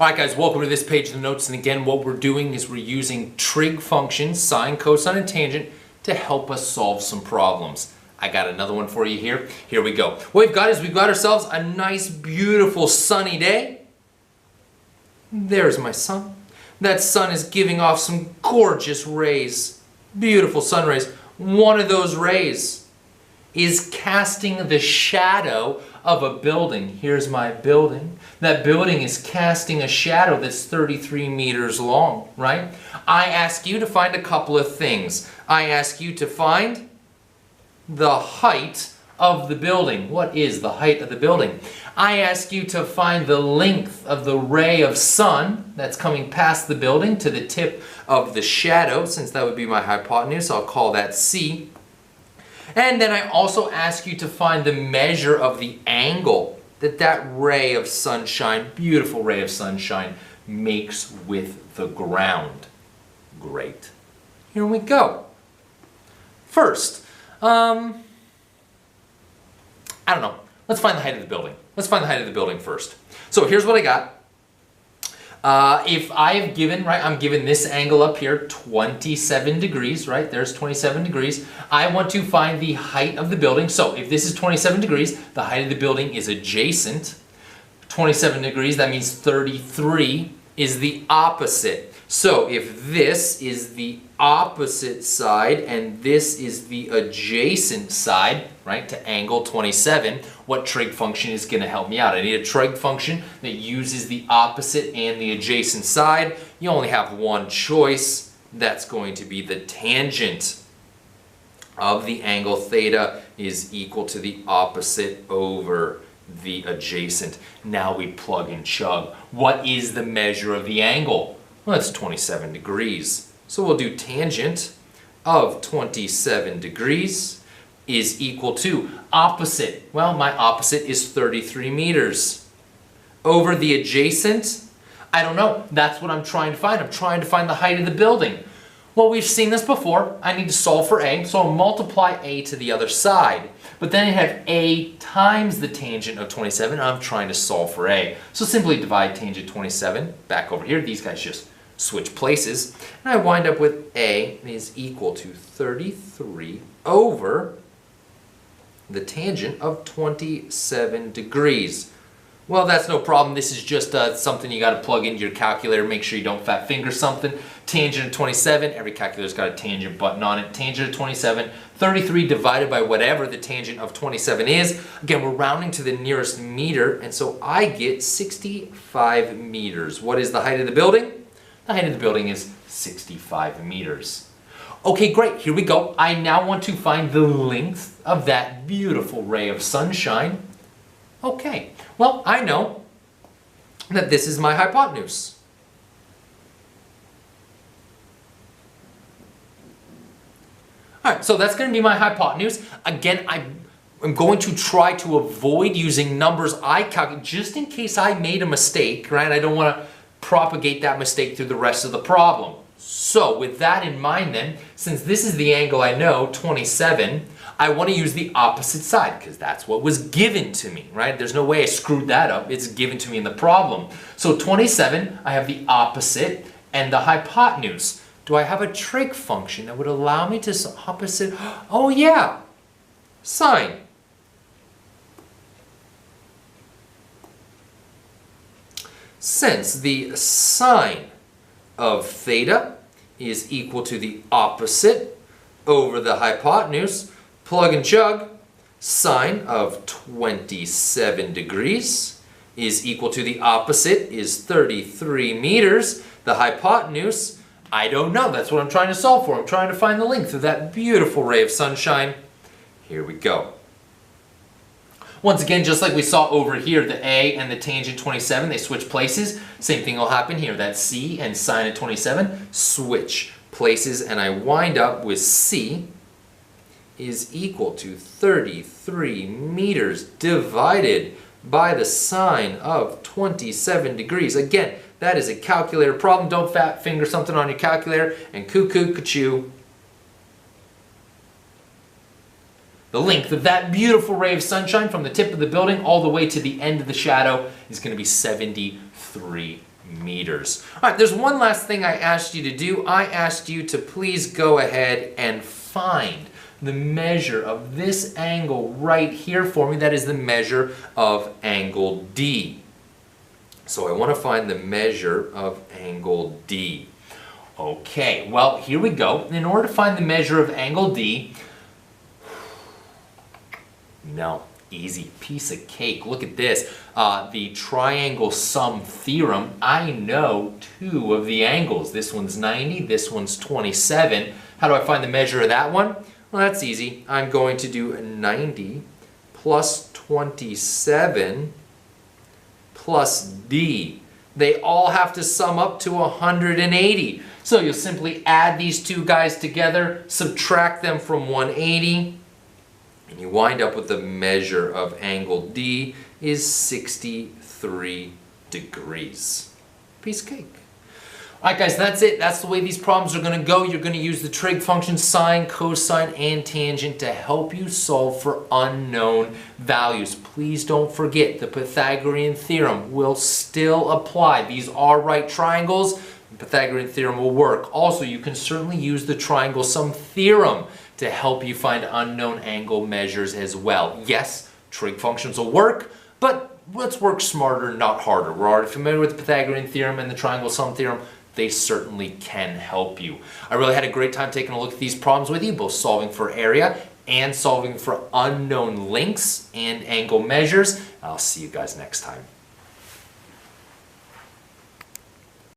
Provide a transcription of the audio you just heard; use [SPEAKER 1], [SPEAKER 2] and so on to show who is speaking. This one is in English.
[SPEAKER 1] Alright guys, welcome to this page of the notes, and again what we're doing is we're using trig functions, sine, cosine, and tangent to help us solve some problems. I got another one for you here. Here we go. What we've got ourselves a nice, beautiful, sunny day. There's my sun. That sun is giving off some gorgeous rays, beautiful sun rays. One of those rays is casting the shadow of a building. Here's my building. That building is casting a shadow that's 33 meters long, right? I ask you to find a couple of things. I ask you to find the height of the building. What is the height of the building? I ask you to find the length of the ray of sun that's coming past the building to the tip of the shadow. Since that would be my hypotenuse, I'll call that C. And then I also ask you to find the measure of the angle that ray of sunshine, beautiful ray of sunshine, makes with the ground. Great. Here we go. First, I don't know. Let's find the height of the building. Let's find the height of the building first. So here's what I got. If I have given, right, I'm given this angle up here, 27 degrees, right? There's 27 degrees. I want to find the height of the building. So if this is 27 degrees, the height of the building is adjacent. 27 degrees, that means 33 is the opposite. So if this is the opposite side and this is the adjacent side, right, to angle 27, what trig function is going to help me out? I need a trig function that uses the opposite and the adjacent side. You only have one choice. That's going to be the tangent of the angle theta is equal to the opposite over the adjacent. Now we plug and chug. What is the measure of the angle? Well, it's 27 degrees. So we'll do tangent of 27 degrees is equal to opposite. Well, my opposite is 33 meters. Over the adjacent, I don't know. That's what I'm trying to find. I'm trying to find the height of the building. Well, we've seen this before. I need to solve for a, so I'll multiply a to the other side. But then I have a times the tangent of 27, and I'm trying to solve for a. So simply divide tangent 27 back over here. These guys just switch places. And I wind up with a is equal to 33 over the tangent of 27 degrees. Well, that's no problem. This is just something you got to plug into your calculator. Make sure you don't fat finger something. Tangent of 27, every calculator's got a tangent button on it. Tangent of 27, 33 divided by whatever the tangent of 27 is. Again, we're rounding to the nearest meter, and so I get 65 meters. What is the height of the building? The height of the building is 65 meters. Okay, great, here we go. I now want to find the length of that beautiful ray of sunshine. Okay, well, I know that this is my hypotenuse. All right, so that's going to be my hypotenuse. Again, I'm going to try to avoid using numbers I calculate just in case I made a mistake, right? I don't want to propagate that mistake through the rest of the problem. So with that in mind then, since this is the angle I know, 27, I want to use the opposite side because that's what was given to me, right? There's no way I screwed that up. It's given to me in the problem. So 27, I have the opposite and the hypotenuse. Do I have a trig function that would allow me to opposite? Oh yeah, sine. Since the sine of theta is equal to the opposite over the hypotenuse, plug and chug, sine of 27 degrees is equal to the opposite is 33 meters. The hypotenuse, I don't know. That's what I'm trying to solve for. I'm trying to find the length of that beautiful ray of sunshine. Here we go. Once again, just like we saw over here, the a and the tangent 27, they switch places. Same thing will happen here. That c and sine of 27 switch places, and I wind up with c is equal to 33 meters divided by the sine of 27 degrees. Again, that is a calculator problem. Don't fat finger something on your calculator and cuckoo, ka-choo. The length of that beautiful ray of sunshine from the tip of the building all the way to the end of the shadow is going to be 73 meters. All right, there's one last thing I asked you to do. I asked you to please go ahead and find the measure of this angle right here for me. That is the measure of angle D. So I want to find the measure of angle D. Okay, well, here we go. In order to find the measure of angle D, no, easy, piece of cake. Look at this. The triangle sum theorem, I know two of the angles. This one's 90, this one's 27. How do I find the measure of that one? Well, that's easy. I'm going to do 90 plus 27 plus D. They all have to sum up to 180. So you'll simply add these two guys together, subtract them from 180, and you wind up with the measure of angle D is 63 degrees. Piece of cake. Alright guys, that's it. That's the way these problems are going to go. You're going to use the trig functions sine, cosine, and tangent to help you solve for unknown values. Please don't forget the Pythagorean theorem will still apply. These are right triangles. The Pythagorean theorem will work. Also, you can certainly use the triangle sum theorem to help you find unknown angle measures as well. Yes, trig functions will work, but let's work smarter, not harder. We're already familiar with the Pythagorean theorem and the triangle sum theorem. They certainly can help you. I really had a great time taking a look at these problems with you, both solving for area and solving for unknown lengths and angle measures. I'll see you guys next time.